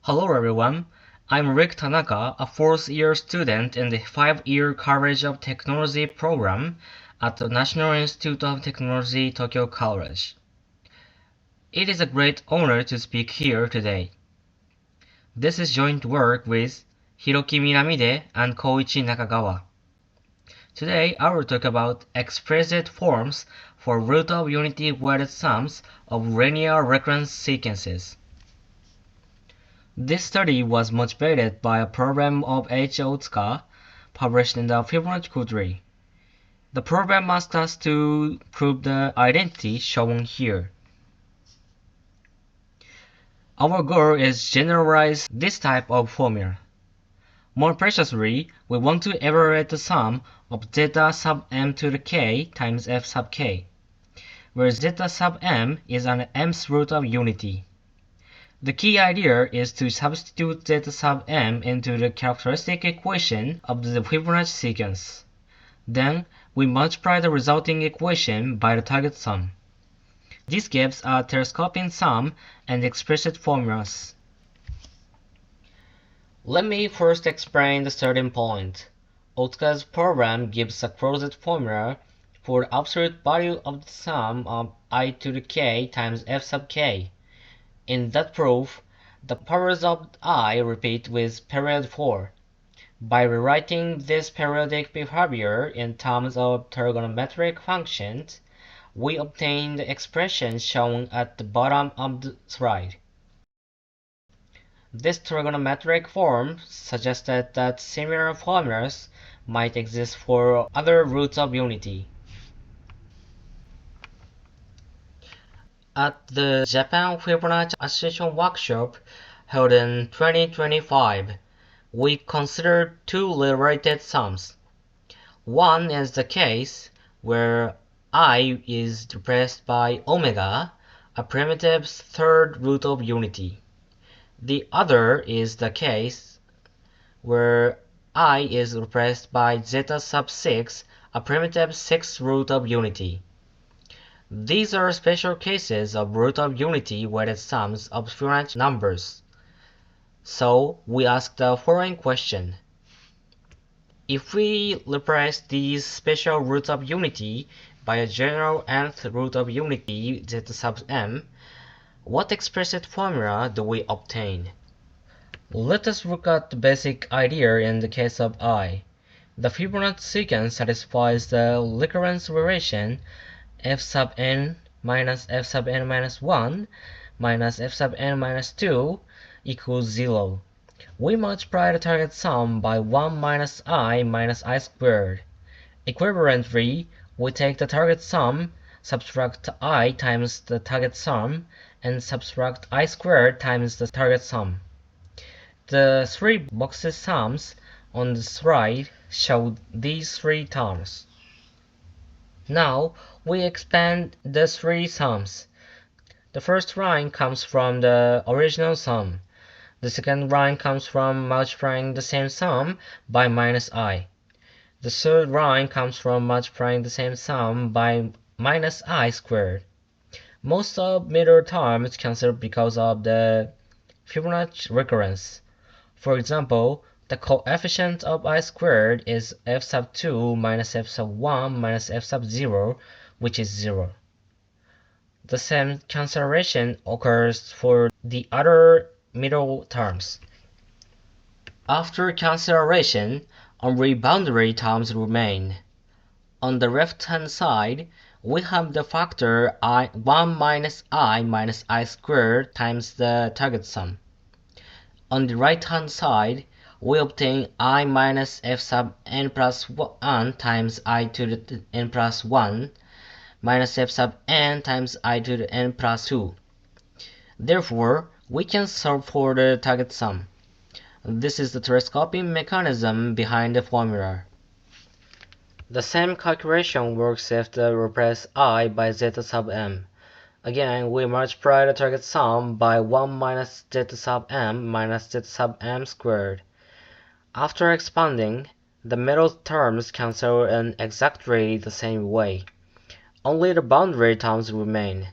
Hello everyone, I'm Rick Tanaka, a fourth-year student in the 5-year College of Technology program at the National Institute of Technology Tokyo College. It is a great honor to speak here today. This is joint work with Hiroki Miramide and Koichi Nakagawa. Today I will talk about explicit forms for root of unity weighted sums of linear recurrence sequences. This study was motivated by a problem of H. Otsuka, published in the Fibonacci Quarterly. The problem asked us to prove the identity shown here. Our goal is to generalize this type of formula. More precisely, we want to evaluate the sum of zeta sub m to the k times f sub k, where zeta sub m is an mth root of unity. The key idea is to substitute zeta sub m into the characteristic equation of the Fibonacci sequence. Then, we multiply the resulting equation by the target sum. This gives a telescoping sum and explicit formulas. Let me first explain the starting point. Otsuka's program gives a closed formula for the absolute value of the sum of I to the k times f sub k. In that proof, the powers of I repeat with period 4. By rewriting this periodic behavior in terms of trigonometric functions, we obtain the expression shown at the bottom of the slide. This trigonometric form suggested that similar formulas might exist for other roots of unity. At the Japan Fibonacci Association workshop held in 2025, we considered two related sums. One is the case where I is replaced by omega, a primitive third root of unity. The other is the case where I is replaced by zeta sub 6, a primitive sixth root of unity. These are special cases of root of unity weighted sums of Fibonacci numbers. So we ask the following question. If we replace these special roots of unity by a general nth root of unity zeta sub m, what explicit formula do we obtain? Let us look at the basic idea in the case of I. The Fibonacci sequence satisfies the recurrence relation f sub n minus f sub n minus 1 minus f sub n minus 2 equals 0. We multiply the target sum by 1 minus I squared. Equivalently, we take the target sum, subtract I times the target sum, and subtract I squared times the target sum. The three boxes sums on the slide show these three terms. Now, we expand the three sums. The first line comes from the original sum. The second line comes from multiplying the same sum by minus I. The third line comes from multiplying the same sum by minus I squared. Most of middle terms cancel because of the Fibonacci recurrence. For example, the coefficient of I squared is f sub 2 minus f sub 1 minus f sub 0, which is 0. The same cancellation occurs for the other middle terms. After cancellation, only boundary terms remain. On the left-hand side, we have the factor 1 minus I squared times the target sum. On the right-hand side, we obtain I minus f sub n plus 1 times I to the n plus 1 minus f sub n times I to the n plus 2. Therefore, we can solve for the target sum. This is the telescoping mechanism behind the formula. The same calculation works if we replace I by zeta sub m. Again, we multiply the target sum by 1 minus zeta sub m minus zeta sub m squared. After expanding, the middle terms cancel in exactly the same way. Only the boundary terms remain.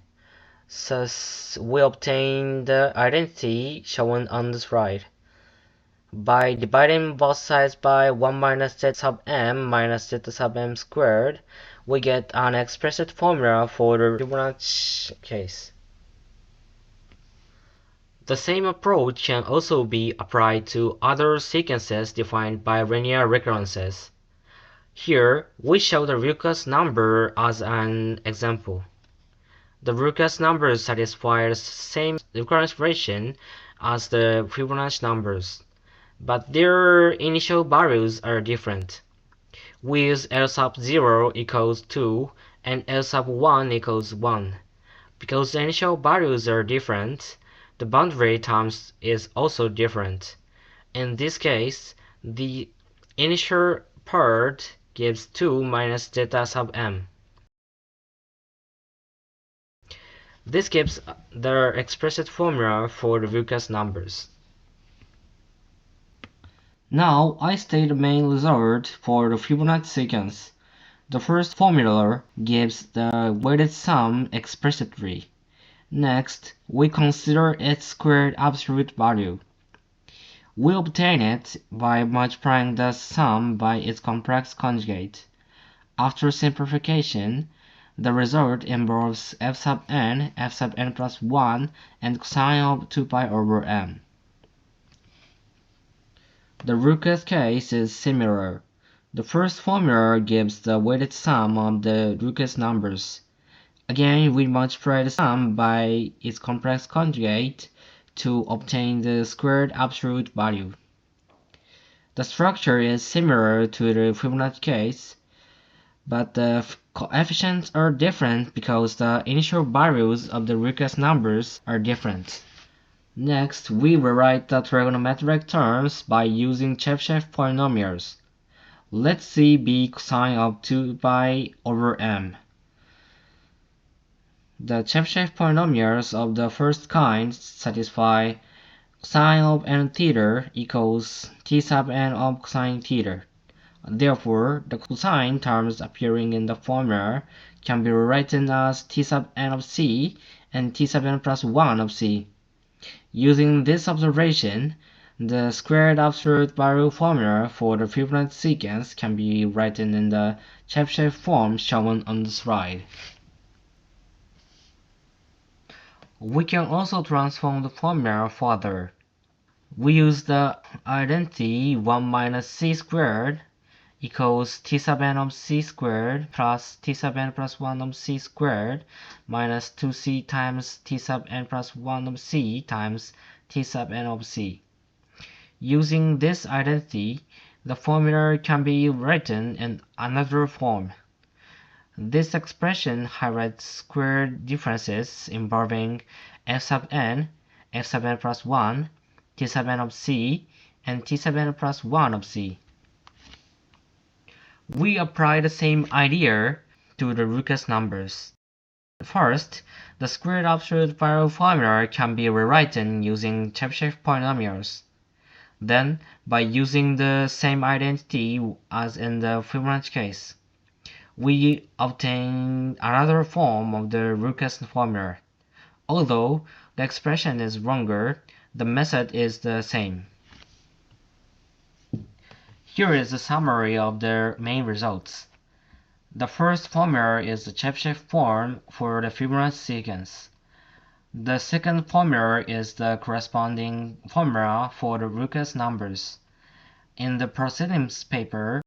Thus, we obtain the identity shown on the slide. By dividing both sides by 1 minus zeta sub m minus zeta sub m squared, we get an explicit formula for the Fibonacci case. The same approach can also be applied to other sequences defined by linear recurrences. Here, we show the Lucas number as an example. The Lucas numbers satisfy the same recurrence relation as the Fibonacci numbers, but their initial values are different. We use L sub 0 equals 2 and L sub 1 equals 1. Because the initial values are different, the boundary terms is also different. In this case, the initial part gives 2 minus zeta sub m. This gives the explicit formula for the Lucas numbers. Now I state the main result for the Fibonacci sequence. The first formula gives the weighted sum explicitly. Next, we consider its squared absolute value. We obtain it by multiplying the sum by its complex conjugate. After simplification, the result involves f sub n plus 1, and cosine of 2 pi over m. The Lucas case is similar. The first formula gives the weighted sum of the Lucas numbers. Again, we multiply the sum by its complex conjugate to obtain the squared absolute value. The structure is similar to the Fibonacci case, but the coefficients are different because the initial values of the Lucas numbers are different. Next, we rewrite the trigonometric terms by using Chebyshev polynomials. Let C be cosine of 2 pi over m. The Chebyshev polynomials of the first kind satisfy cosine of n theta equals t sub n of cosine theta. Therefore, the cosine terms appearing in the formula can be rewritten as t sub n of c and t sub n plus 1 of c. Using this observation, the squared absolute value formula for the Fibonacci sequence can be written in the Chebyshev form shown on the slide. We can also transform the formula further. We use the identity 1 minus c squared equals t sub n of c squared plus t sub n plus 1 of c squared minus 2c times t sub n plus 1 of c times t sub n of c. Using this identity, the formula can be written in another form. This expression highlights squared differences involving f sub n plus 1, t sub n of c, and t sub n plus 1 of c. We apply the same idea to the Lucas numbers. First, the squared absolute value formula can be rewritten using Chebyshev polynomials. Then, by using the same identity as in the Fibonacci case, we obtain another form of the Lucas formula. Although the expression is longer, the method is the same. Here is a summary of the main results. The first formula is the Chebyshev form for the Fibonacci sequence. The second formula is the corresponding formula for the Lucas numbers. In the preceding paper,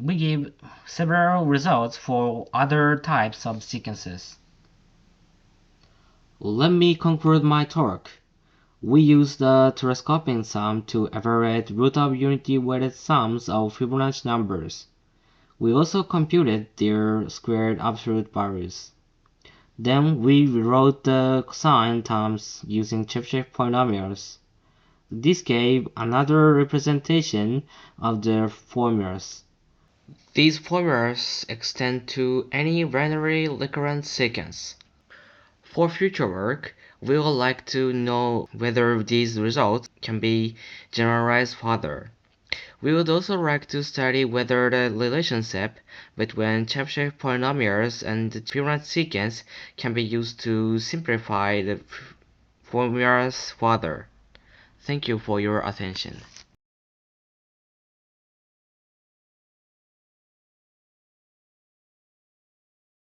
we give several results for other types of sequences. Let me conclude my talk. We use the telescoping sum to evaluate root of unity weighted sums of Fibonacci numbers. We also computed their squared absolute values. Then we rewrote the cosine terms using Chebyshev polynomials. This gave another representation of the formulas. These formulas extend to any linearly recurrent sequence. For future work, we would like to know whether these results can be generalized further. We would also like to study whether the relationship between Chebyshev polynomials and the Fibonacci sequence can be used to simplify the formulas further. Thank you for your attention.